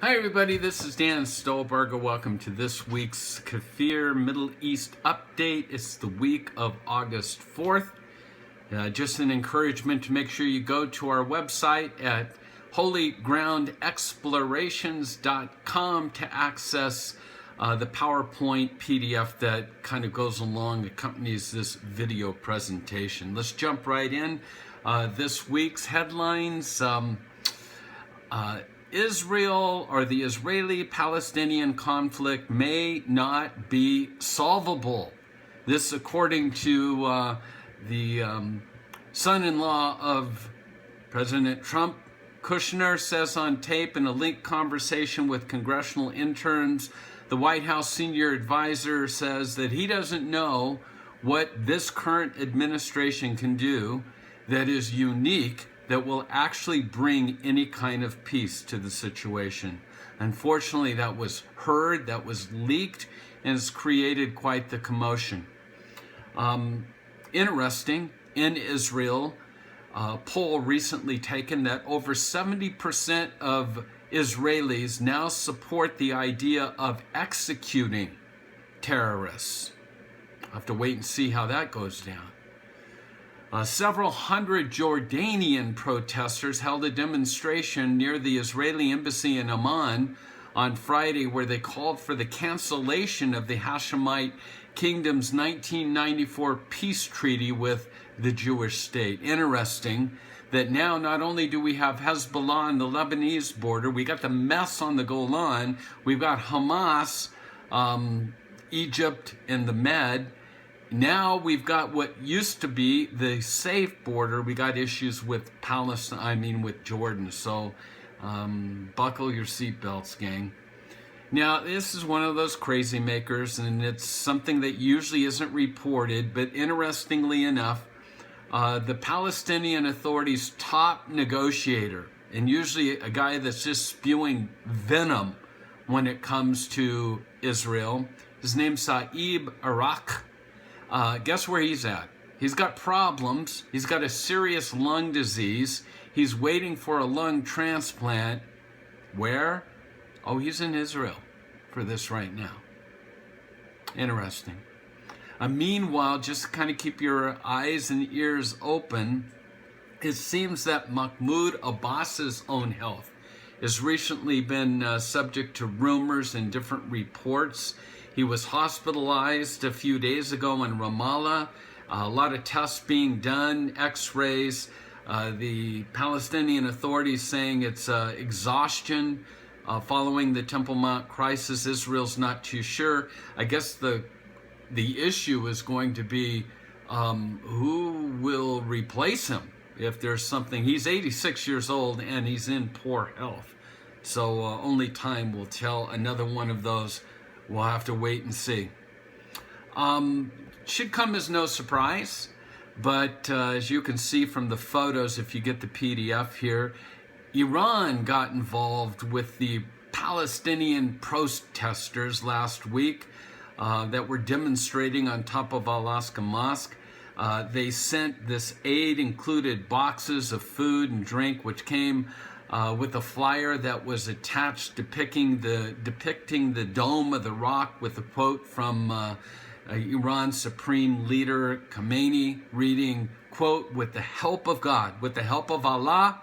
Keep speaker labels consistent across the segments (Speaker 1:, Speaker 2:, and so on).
Speaker 1: Hi everybody, this is Dan Stolebarger. Welcome to this week's KFIR Middle East Update. It's the week of August 4th. Just an encouragement to make sure you go to our website at holygroundexplorations.com to access the PowerPoint PDF that kind of goes along, accompanies this video presentation. Let's jump right in. This week's headlines. Israel or the Israeli-Palestinian conflict may not be solvable. This according to the son-in-law of President Trump. Kushner says on tape in a linked conversation with congressional interns, the White House senior advisor says that he doesn't know what this current administration can do that is unique, that will actually bring any kind of peace to the situation. Unfortunately, that was heard, that was leaked, and has created quite the commotion. Interesting, in Israel, a poll recently taken that over 70% of Israelis now support the idea of executing terrorists. I'll have to wait and see how that goes down. Several hundred Jordanian protesters held a demonstration near the Israeli embassy in Amman on Friday where they called for the cancellation of the Hashemite Kingdom's 1994 peace treaty with the Jewish state. Interesting that now not only do we have Hezbollah on the Lebanese border, we got the mess on the Golan, we've got Hamas, Egypt, and the Med. Now we've got what used to be the safe border. We got issues with Palestine, with Jordan. So buckle your seatbelts, gang. Now, this is one of those crazy makers, and it's something that usually isn't reported, but interestingly enough, the Palestinian Authority's top negotiator, and usually a guy that's just spewing venom when it comes to Israel, his name's Saeb Arak. Guess where he's at? He's got problems. He's got a serious lung disease. He's waiting for a lung transplant. Where? Oh, he's in Israel for this right now. Interesting. Meanwhile, just to kind of keep your eyes and ears open, it seems that Mahmoud Abbas's own health has recently been subject to rumors and different reports. He was hospitalized a few days ago in Ramallah. A lot of tests being done, x-rays. The Palestinian authorities saying it's exhaustion following the Temple Mount crisis. Israel's not too sure. I guess the issue is going to be who will replace him if there's something. He's 86 years old and he's in poor health. So only time will tell. Another one of those. We'll have to wait and see. Should come as no surprise, but as you can see from the photos, if you get the PDF here, Iran got involved with the Palestinian protesters last week that were demonstrating on top of Al-Aqsa Mosque. They sent this aid, included boxes of food and drink, which came with a flyer that was attached depicting the Dome of the Rock with a quote from Iran's supreme leader Khamenei reading, quote, "With the help of God, with the help of Allah,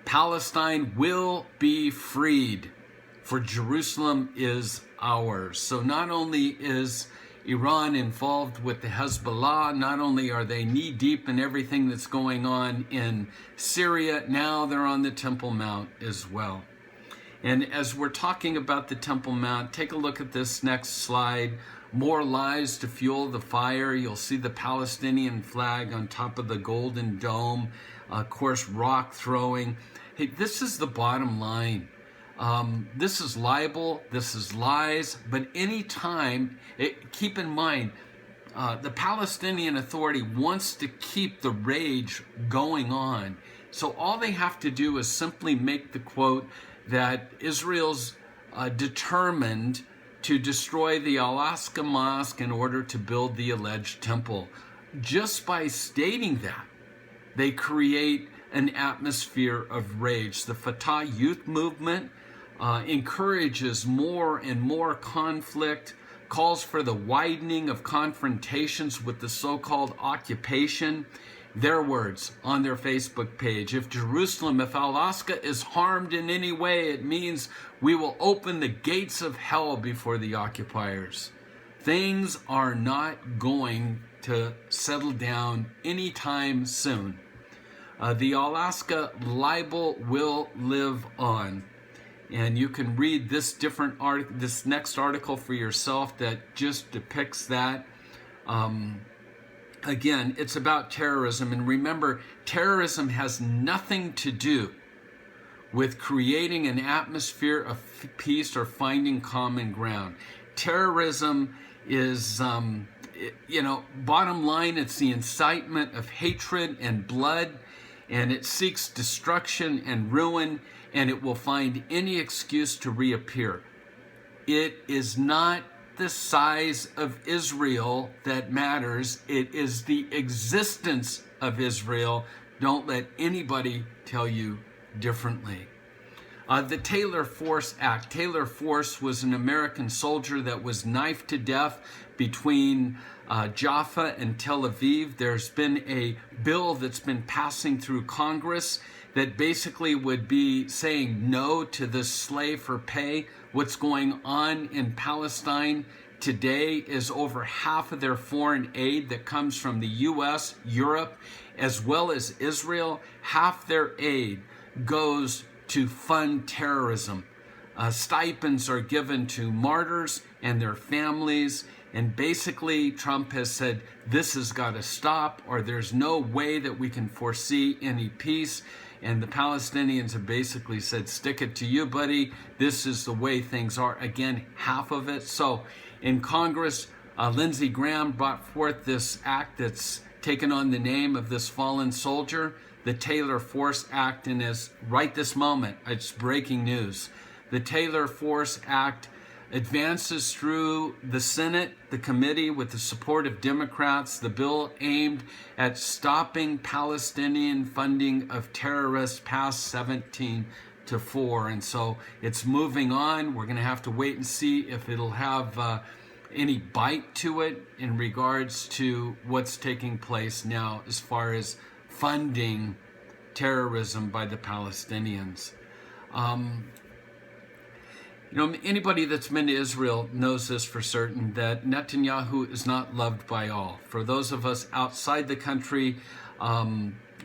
Speaker 1: Palestine will be freed, for Jerusalem is ours." So not only is Iran involved with the Hezbollah, not only are they knee-deep in everything that's going on in Syria, now they're on the Temple Mount as well. And as we're talking about the Temple Mount, take a look at this next slide. More lies to fuel the fire. You'll see the Palestinian flag on top of the Golden Dome. Of course, rock throwing. Hey, this is the bottom line. This is libel, this is lies, but anytime, keep in mind, the Palestinian Authority wants to keep the rage going on. So all they have to do is simply make the quote that Israel's determined to destroy the Al-Aqsa Mosque in order to build the alleged temple. Just by stating that, they create an atmosphere of rage. The Fatah youth movement encourages more and more conflict, calls for the widening of confrontations with the so-called occupation. Their words on their Facebook page: if Jerusalem, if Al-Aqsa is harmed in any way, it means we will open the gates of hell before the occupiers. Things are not going to settle down anytime soon. The Al-Aqsa libel will live on. And you can read this next article for yourself that just depicts that. Again, it's about terrorism. And remember, terrorism has nothing to do with creating an atmosphere of peace or finding common ground. Terrorism is, bottom line, it's the incitement of hatred and blood, and it seeks destruction and ruin, and it will find any excuse to reappear. It is not the size of Israel that matters. It is the existence of Israel. Don't let anybody tell you differently. The Taylor Force Act. Taylor Force was an American soldier that was knifed to death between Jaffa and Tel Aviv. There's been a bill that's been passing through Congress that basically would be saying no to this slave for pay. What's going on in Palestine today is over half of their foreign aid that comes from the U.S., Europe, as well as Israel. Half their aid goes to fund terrorism. Stipends are given to martyrs and their families. And basically, Trump has said, this has got to stop, or there's no way that we can foresee any peace. And the Palestinians have basically said, stick it to you, buddy. This is the way things are. Again, half of it. So in Congress, Lindsey Graham brought forth this act that's taken on the name of this fallen soldier, the Taylor Force Act. And as right this moment, it's breaking news. The Taylor Force Act advances through the Senate, the committee, with the support of Democrats. The bill aimed at stopping Palestinian funding of terrorists passed 17-4. And so it's moving on. We're going to have to wait and see if it'll have any bite to it in regards to what's taking place now as far as funding terrorism by the Palestinians. Anybody that's been to Israel knows this for certain, that Netanyahu is not loved by all. For those of us outside the country,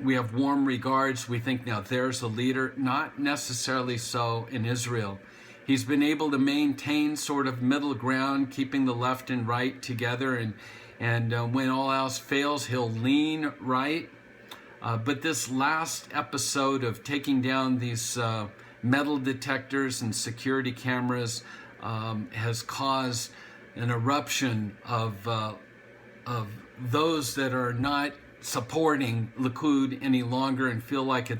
Speaker 1: we have warm regards. We think, now there's a leader. Not necessarily so in Israel. He's been able to maintain sort of middle ground, keeping the left and right together. And when all else fails, he'll lean right. But this last episode of taking down these metal detectors and security cameras has caused an eruption of those that are not supporting Likud any longer and feel like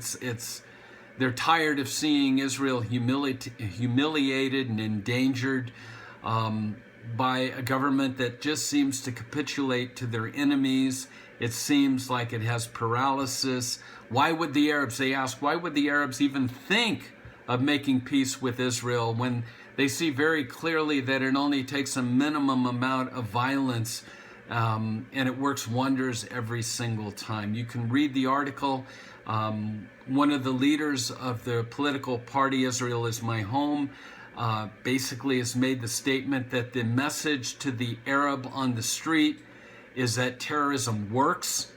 Speaker 1: they're tired of seeing Israel humiliated and endangered by a government that just seems to capitulate to their enemies. It seems like it has paralysis. Why would the Arabs, they ask, why would the Arabs even think of making peace with Israel when they see very clearly that it only takes a minimum amount of violence and it works wonders every single time? You can read the article. One of the leaders of the political party, Israel is My Home, basically has made the statement that the message to the Arab on the street is that terrorism works.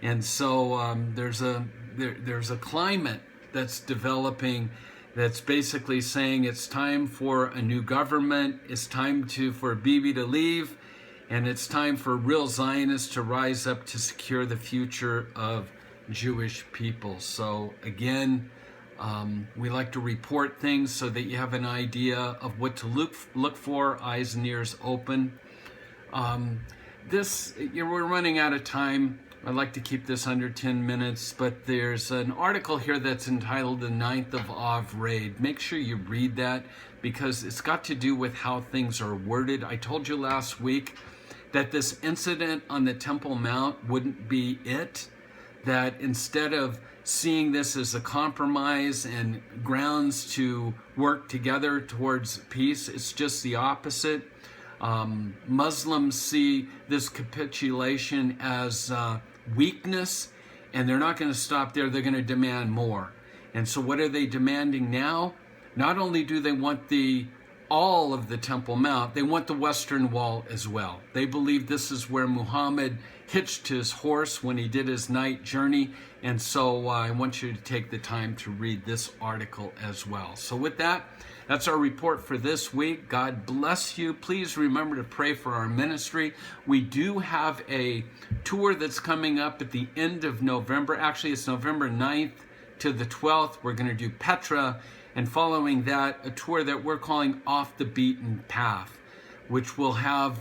Speaker 1: And so there's a climate that's developing that's basically saying it's time for a new government, it's time for Bibi to leave, and it's time for real Zionists to rise up to secure the future of Jewish people. So again, we like to report things so that you have an idea of what to look for, eyes and ears open. We're running out of time. I'd like to keep this under 10 minutes, but there's an article here that's entitled The 9th of Av Raid. Make sure you read that because it's got to do with how things are worded. I told you last week that this incident on the Temple Mount wouldn't be it, that instead of seeing this as a compromise and grounds to work together towards peace, it's just the opposite. Muslims see this capitulation as weakness, and they're not going to stop there. They're going to demand more. And so what are they demanding now? Not only do they want all of the Temple Mount, they want the Western Wall as well. They believe this is where Muhammad hitched his horse when he did his night journey. And so I want you to take the time to read this article as well. So with that, that's our report for this week. God bless you. Please remember to pray for our ministry. We do have a tour that's coming up at the end of November. Actually, it's November 9th to the 12th. We're going to do Petra, and following that, a tour that we're calling Off the Beaten Path, which will have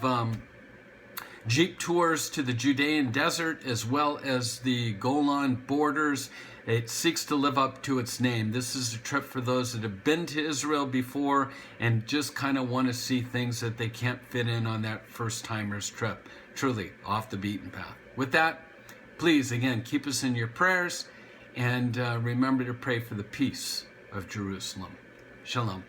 Speaker 1: Jeep tours to the Judean desert as well as the Golan borders. It seeks to live up to its name. This is a trip for those that have been to Israel before and just kind of want to see things that they can't fit in on that first-timers trip. Truly, off the beaten path. With that, please, again, keep us in your prayers, and remember to pray for the peace of Jerusalem. Shalom.